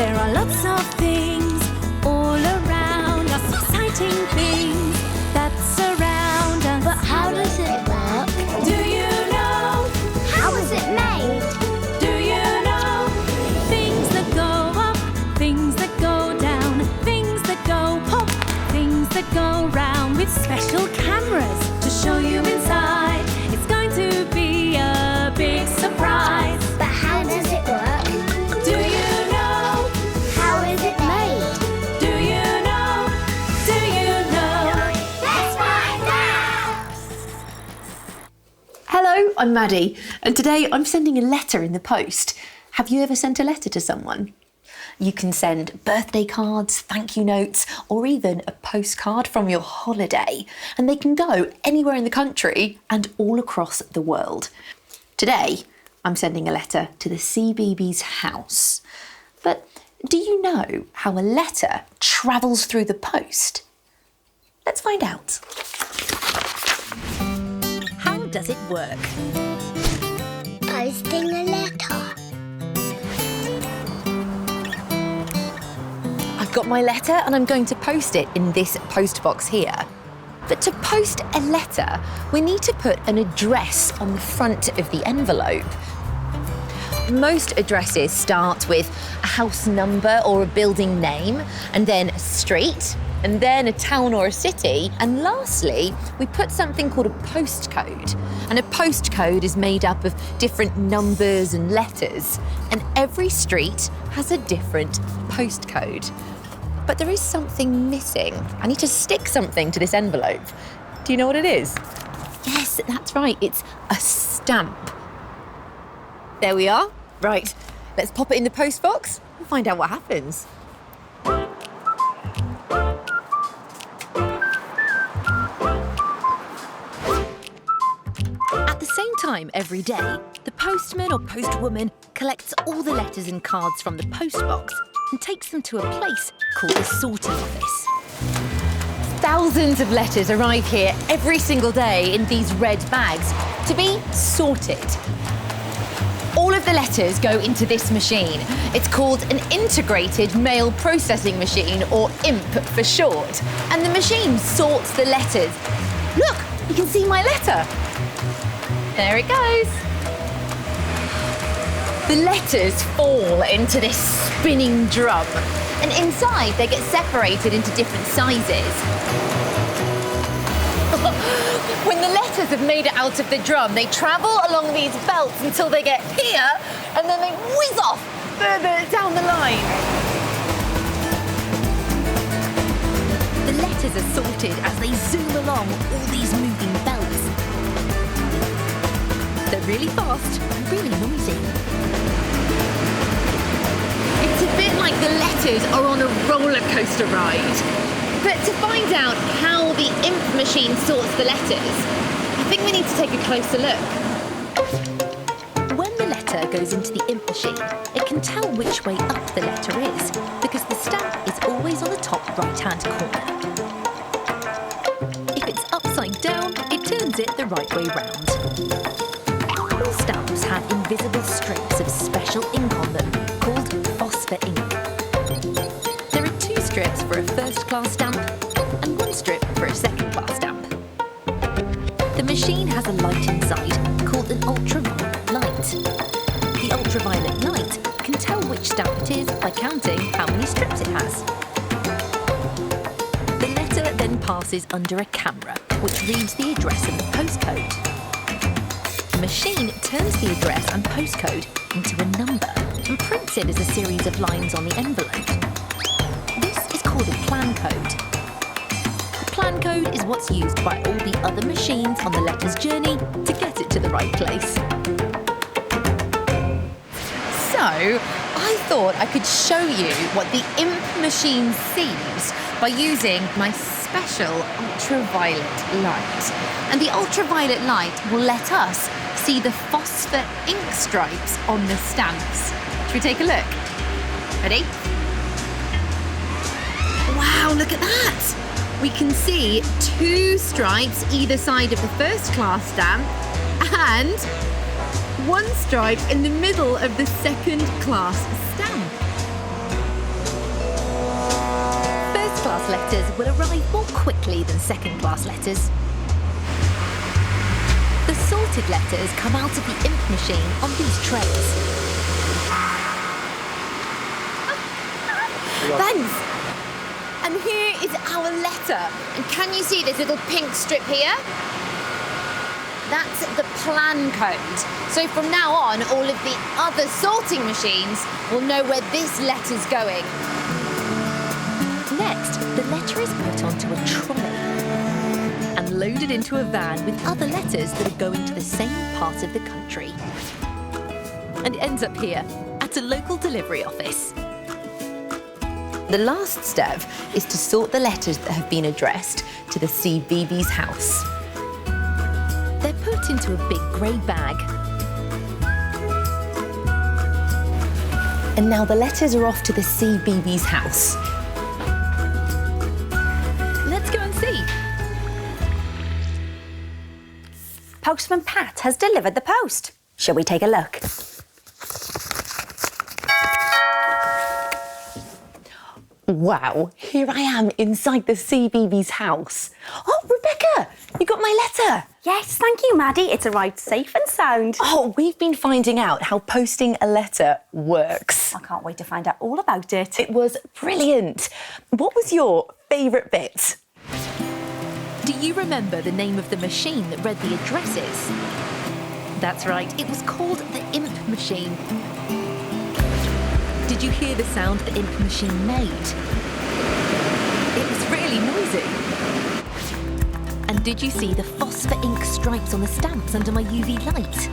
There are lots of things all around us, exciting things that surround us. But how does it work? Do you know? How is it made? Do you know? Things that go up, things that go down, things that go pop, things that go round, with special cameras to show you inside. It's going to be a big surprise. But how does it work? Do you know? How is it made? Do you know? Do you know? Let's find out! Hello, I'm Maddie, and today I'm sending a letter in the post. Have you ever sent a letter to someone? You can send birthday cards, thank you notes, or even a postcard from your holiday, and they can go anywhere in the country and all across the world. Today, I'm sending a letter to the CBeebies house. But do you know how a letter travels through the post? Let's find out. How does it work? Posting a letter. I've got my letter and I'm going to post it in this post box here. But to post a letter, we need to put an address on the front of the envelope. Most addresses start with a house number or a building name, and then a street, and then a town or a city, and lastly, we put something called a postcode. And a postcode is made up of different numbers and letters, and every street has a different postcode. But there is something missing. I need to stick something to this envelope. Do you know what it is? Yes, that's right, it's a stamp. There we are. Right, let's pop it in the post box and find out what happens. At the same time every day, the postman or postwoman collects all the letters and cards from the post box and takes them to a place called the sorting office. Thousands of letters arrive here every single day in these red bags to be sorted. All of the letters go into this machine. It's called an integrated mail processing machine, or IMP for short. And the machine sorts the letters. Look, you can see my letter. There it goes. The letters fall into this spinning drum, and inside they get separated into different sizes. When the letters have made it out of the drum, they travel along these belts until they get here, and then they whiz off further down the line. The letters are sorted as they zoom along all these moving belts. They're really fast and really noisy. It's a bit like the letters are on a roller coaster ride. But to find out how the IMP machine sorts the letters, I think we need to take a closer look. When the letter goes into the IMP machine, it can tell which way up the letter is, because the stamp is always on the top right-hand corner. If it's upside down, it turns it the right way round. All stamps have invisible strips of special ink on them, called phosphor ink. There are 2 strips for a first-class stamp and 1 strip for a second-class stamp. The machine has a light inside called an ultraviolet light. The ultraviolet light can tell which stamp it is by counting how many strips it has. The letter then passes under a camera, which reads the address and the postcode. The machine turns the address and postcode into a number and prints it as a series of lines on the envelope. This is called a plan code. The plan code is what's used by all the other machines on the letter's journey to get it to the right place. So, I thought I could show you what the IMP machine sees by using my special ultraviolet light. And the ultraviolet light will let us see the phosphor ink stripes on the stamps. Should we take a look? Ready? Wow, look at that! We can see 2 stripes either side of the first class stamp and 1 stripe in the middle of the second class stamp. first-class letters will arrive more quickly than second-class letters. The sorted letters come out of the ink machine on these trays. Thanks! And here is our letter. And can you see this little pink strip here? That's the plan code. So from now on, all of the other sorting machines will know where this letter's going. Next, the letter is put onto a trolley and loaded into a van with other letters that are going to the same part of the country. And ends up here, at a local delivery office. The last step is to sort the letters that have been addressed to the CBeebies house. They're put into a big grey bag. And now the letters are off to the CBeebies house. Let's go and see. Postman Pat has delivered the post. Shall we take a look? Wow, here I am inside the CBeebies house. Oh, Rebecca, you got my letter. Yes, thank you, Maddie. It's arrived safe and sound. Oh, we've been finding out how posting a letter works. I can't wait to find out all about it. It was brilliant. What was your favourite bit? Do you remember the name of the machine that read the addresses? That's right, it was called the Imp machine. Did you hear the sound the Imp machine made? It was really noisy. And did you see the phosphor ink stripes on the stamps under my UV light?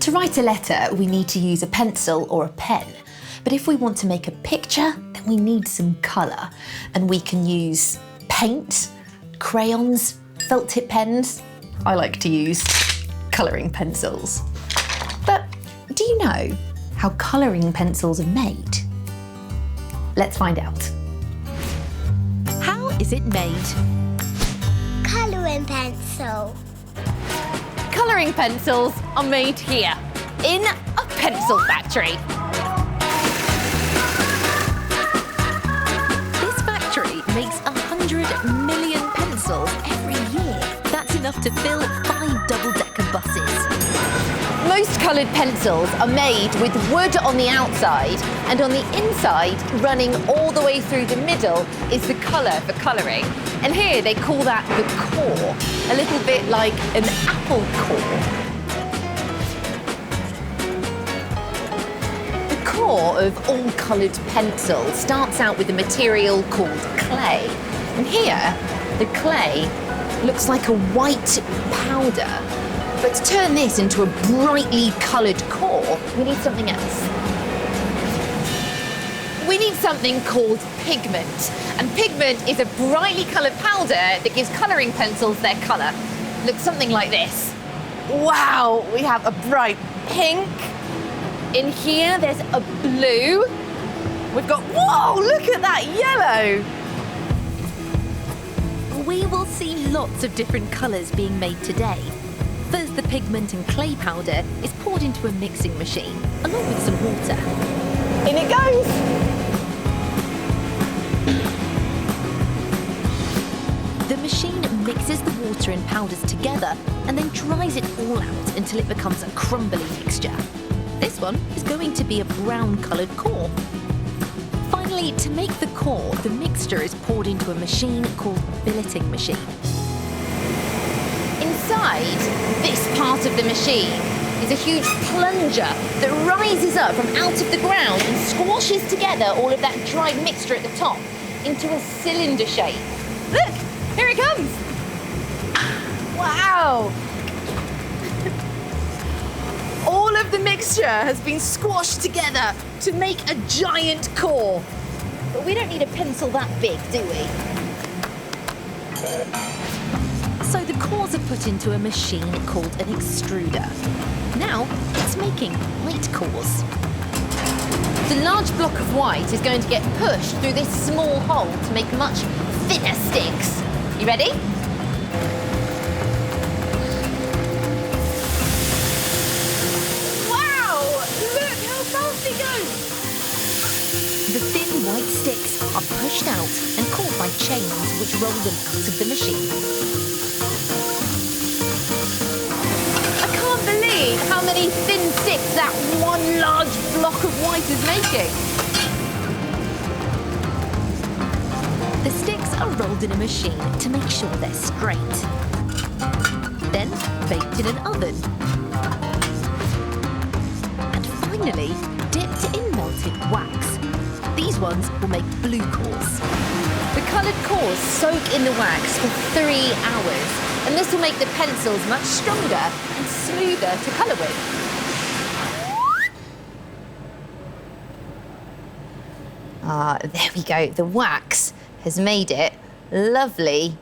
To write a letter, we need to use a pencil or a pen. But if we want to make a picture, then we need some colour. And we can use paint, crayons, felt tip pens. I like to use colouring pencils. But do you know how colouring pencils are made? Let's find out. How is it made? Colouring pencil. Colouring pencils are made here, in a pencil factory. This factory makes 100 million pencils every year. That's enough to fill 5 double-decker buses. Most coloured pencils are made with wood on the outside, and on the inside, running all the way through the middle, is the colour for colouring. And here they call that the core, a little bit like an apple core. The core of all coloured pencils starts out with a material called clay. And here, the clay looks like a white powder. But to turn this into a brightly coloured core, we need something else. We need something called pigment. And pigment is a brightly coloured powder that gives colouring pencils their colour. Looks something like this. Wow, we have a bright pink. In here, there's a blue. We've got, whoa, look at that yellow. We will see lots of different colours being made today. First, the pigment and clay powder is poured into a mixing machine, along with some water. In it goes! The machine mixes the water and powders together and then dries it all out until it becomes a crumbly mixture. This one is going to be a brown-coloured core. Finally, to make the core, the mixture is poured into a machine called a billeting machine. Inside this part of the machine is a huge plunger that rises up from out of the ground and squashes together all of that dried mixture at the top into a cylinder shape. Look, here it comes. Wow. All of the mixture has been squashed together to make a giant core. But we don't need a pencil that big, do we? So the cores are put into a machine called an extruder. Now it's making white cores. The large block of white is going to get pushed through this small hole to make much thinner sticks. You ready? fast it goes! The thin white sticks are pushed out and caught by chains which roll them out of the machine. I can't believe how many thin sticks that one large block of white is making. The sticks are rolled in a machine to make sure they're straight. Then baked in an oven. And finally, dipped in melted wax. These ones will make blue cores. The coloured cores soak in the wax for 3 hours, and this will make the pencils much stronger and smoother to colour with. There we go. The wax has made it lovely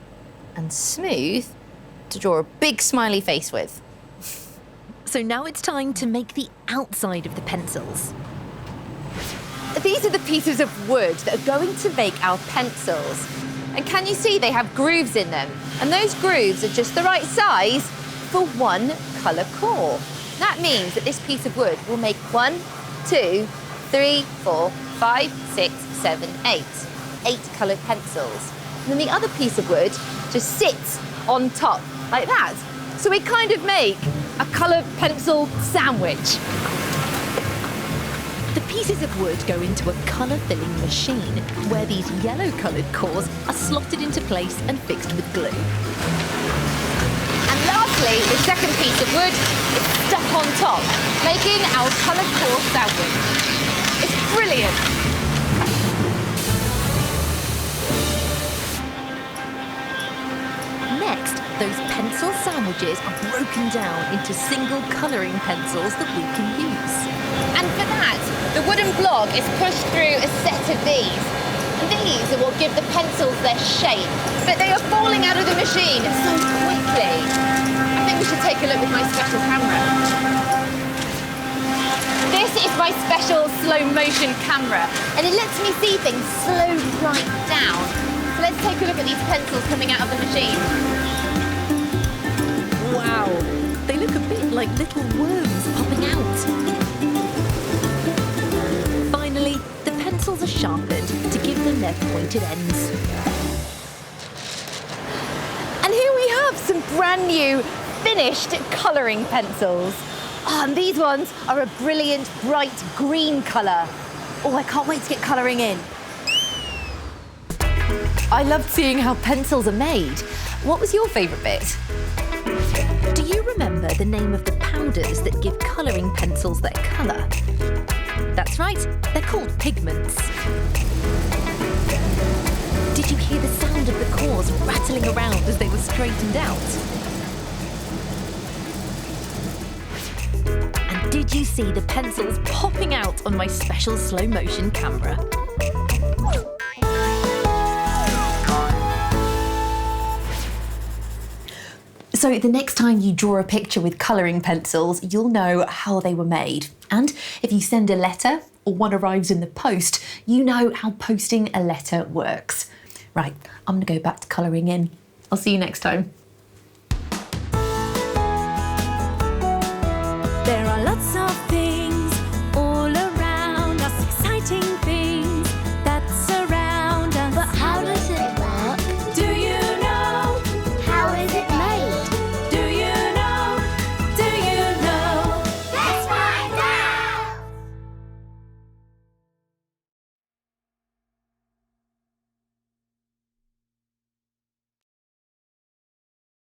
and smooth to draw a big smiley face with. So now it's time to make the outside of the pencils. These are the pieces of wood that are going to make our pencils. And can you see they have grooves in them? And those grooves are just the right size for one colour core. That means that this piece of wood will make 1, 2, 3, 4, 5, 6, 7, 8. 8 coloured pencils. And then the other piece of wood just sits on top like that. So we kind of make a coloured pencil sandwich. The pieces of wood go into a colour-filling machine where these yellow-coloured cores are slotted into place and fixed with glue. And lastly, the second piece of wood is stuck on top, making our coloured core sandwich. It's brilliant! Next, those pencil sandwiches are broken down into single colouring pencils that we can use. And for that, the wooden block is pushed through a set of these. And these are what give the pencils their shape. But they are falling out of the machine so quickly. I think we should take a look with my special camera. This is my special slow motion camera, and it lets me see things slow right down. So let's take a look at these pencils coming out of the machine. Wow, they look a bit like little worms popping out. Finally, the pencils are sharpened to give them their pointed ends. And here we have some brand new finished colouring pencils. And these ones are a brilliant bright green colour. Oh, I can't wait to get colouring in. I loved seeing how pencils are made. What was your favourite bit? Do you remember the name of the powders that give colouring pencils their colour? That's right, they're called pigments. Did you hear the sound of the cores rattling around as they were straightened out? And did you see the pencils popping out on my special slow motion camera? So the next time you draw a picture with colouring pencils, you'll know how they were made. And if you send a letter or one arrives in the post, you know how posting a letter works. Right, I'm going to go back to colouring in. I'll see you next time. There are lots of things